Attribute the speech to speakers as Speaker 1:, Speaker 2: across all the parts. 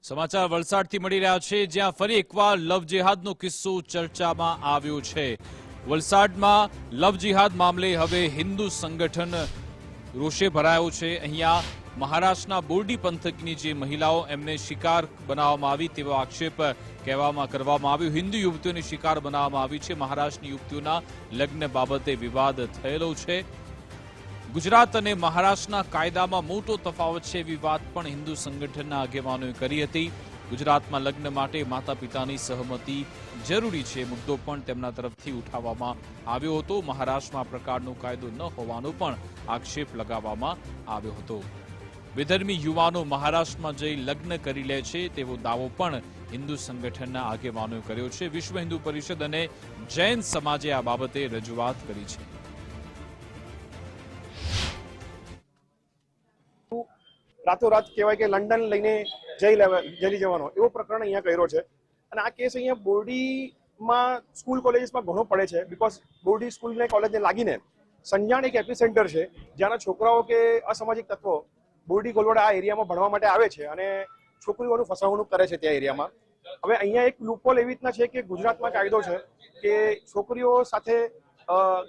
Speaker 1: સમાચાર વલસાડથી મળી રહ્યા છે, જ્યાં ફરી એકવાર લવ જેહાદનો કિસ્સો ચર્ચામાં આવ્યો છે। વલસાડમાં લવ જેહાદ મામલે હવે હિન્દુ સંગઠન રોષે ભરાયો છે। અહીંયા મહારાષ્ટ્રના બોરડી પંથકની જે મહિલાઓ એમને શિકાર બનાવવામાં આવી તેવો આક્ષેપ કરવામાં આવ્યો। હિન્દુ યુવતીઓને શિકાર બનાવવામાં આવી છે। મહારાષ્ટ્રની યુવતીઓના લગ્ન બાબતે વિવાદ થયેલો છે। ગુજરાત અને મહારાષ્ટ્રના કાયદામાં મોટો તફાવત છે એવી વાત પણ હિન્દુ સંગઠનના આગેવાનોએ કરી હતી। ગુજરાતમાં લગ્ન માટે માતા પિતાની સહમતિ જરૂરી છે મુદ્દો પણ તેમના તરફથી ઉઠાવવામાં આવ્યો હતો। મહારાષ્ટ્રમાં આ પ્રકારનો કાયદો ન હોવાનો પણ આક્ષેપ લગાવવામાં આવ્યો હતો। વિધર્મી યુવાનો મહારાષ્ટ્રમાં જઈ લગ્ન કરી લે છે તેવો દાવો પણ હિન્દુ સંગઠનના આગેવાનોએ કર્યો છે। વિશ્વ હિન્દુ પરિષદ અને જૈન સમાજે આ બાબતે રજૂઆત કરી છે।
Speaker 2: રાતોરાત કહેવાય કે લંડન લઈને જઈ જવાનો એવો પ્રકરણ અહીંયા કર્યો છે। અને આ કેસ અહીંયા બોરડીમાં સ્કૂલ કોલેજીસમાં ઘણો પડે છે, બીકોઝ બોરડી સ્કૂલ ને કોલેજને લાગીને સંજાણ એક એપિસેન્ટર છે, જ્યાંના છોકરાઓ કે અસામાજિક તત્વો બોરડી ગોલવાડા આ એરિયામાં ભણવા માટે આવે છે અને છોકરીઓનું ફસાવણું કરે છે ત્યાં એરિયામાં। હવે અહીંયા એક લૂપહોલ એવી રીતના છે કે ગુજરાતમાં કાયદો છે કે છોકરીઓ સાથે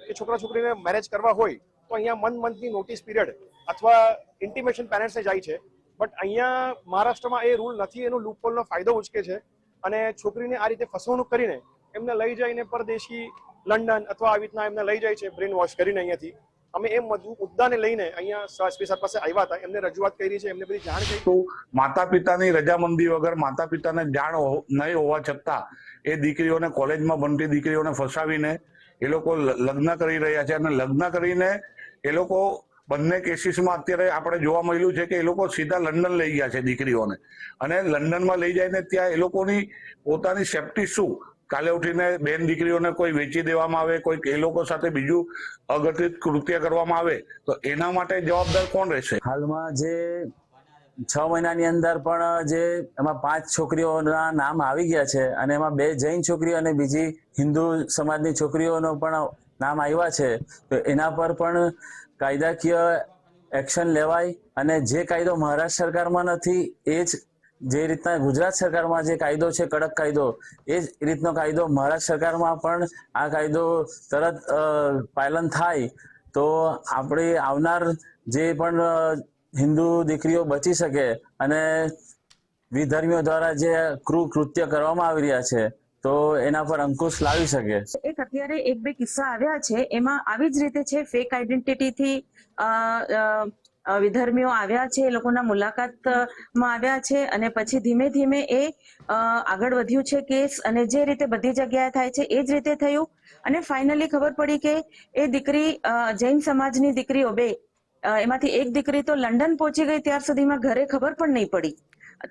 Speaker 2: કે છોકરા છોકરીને મેરેજ કરવા હોય તો અહીંયા મંથની નોટિસ પીરિયડ અથવા ઇન્ટિમેશન પેરેન્ટ્સને જાય છે, બટ અહીંયા મહારાષ્ટ્રમાં એ રૂલ નથી। એનો લૂપહોલનો ફાયદો ઉચકે છે અને છોકરીને આ રીતે ફસવણૂક કરીને એમને લઈ જઈને પરદેશી લંડન અથવા આવી રીતના એમને લઈ જાય છે બ્રેન વોશ કરીને। અહીંયાથી અમે એ મુદ્દાને લઈને અહીંયા એસપી સર પાસે આવ્યા હતા, એમને રજૂઆત કરી છે, એમને બધી જાણ કરી।
Speaker 3: તો માતા પિતાની રજામંદી વગર માતા પિતાને જાણ નહીં હોવા છતાં એ દીકરીઓને કોલેજમાં ભણતી દીકરીઓને ફસાવીને એ લોકો લગ્ન કરી રહ્યા છે અને લગ્ન કરીને એ લોકો બંને કેસીસમાં અત્યારે આપણે જોવા મળ્યું છે કે એ લોકો સીધા લંડન લઈ ગયા છે દીકરીઓને, અને લંડનમાં લઈ જઈને ત્યાં એ લોકોની પોતાની સેફટી શું, કાલે ઉઠીને બેન દીકરીઓને કોઈ વેચી દેવામાં આવે, કોઈ એ લોકો સાથે બીજું અઘટિત કૃત્ય કરવામાં આવે તો એના માટે જવાબદાર કોણ રહેશે?
Speaker 4: હાલમાં જે 6 મહિનાની અંદર પણ જે એમાં 5 છોકરીઓના નામ આવી ગયા છે અને એમાં 2 જૈન છોકરીઓ અને બીજી હિન્દુ સમાજની છોકરીઓનો પણ નામ આવ્યા છે, તો એના પર પણ કાયદાકીય એક્શન લેવાય અને જે કાયદો મહારાષ્ટ્ર સરકારમાં નથી એ જ જે રીતના ગુજરાત સરકારમાં જે કાયદો છે કડક કાયદો, એ જ રીતનો કાયદો મહારાષ્ટ્ર સરકારમાં પણ આ કાયદો તરત પાલન થાય તો આપણે આવનાર જે પણ હિન્દુ દીકરીઓ બચી શકે અને વિધર્મીઓ દ્વારા જે ક્રૂર કૃત્ય કરવામાં આવી રહ્યા છે તો એના પર અંકુશ લાવી શકે।
Speaker 5: એક અત્યારે 1-2 કિસ્સા આવ્યા છે, એમાં આવી જ રીતે છે, ફેક આઈડેન્ટિટીથી વિધર્મીઓ આવ્યા છે, એ લોકોના મુલાકાતમાં આવ્યા છે અને પછી ધીમે ધીમે એ આગળ વધ્યું છે કેસ, અને જે રીતે બધી જગ્યાએ થાય છે એ જ રીતે થયું અને ફાઇનલી ખબર પડી કે એ દીકરી જૈન સમાજની દીકરીઓ 2, એમાંથી એક દીકરી તો લંડન પહોંચી ગઈ, ત્યાર સુધીમાં ઘરે ખબર પણ નહીં પડી।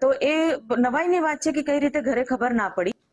Speaker 5: તો એ નવાઈની વાત છે કે કઈ રીતે ઘરે ખબર ના પડી।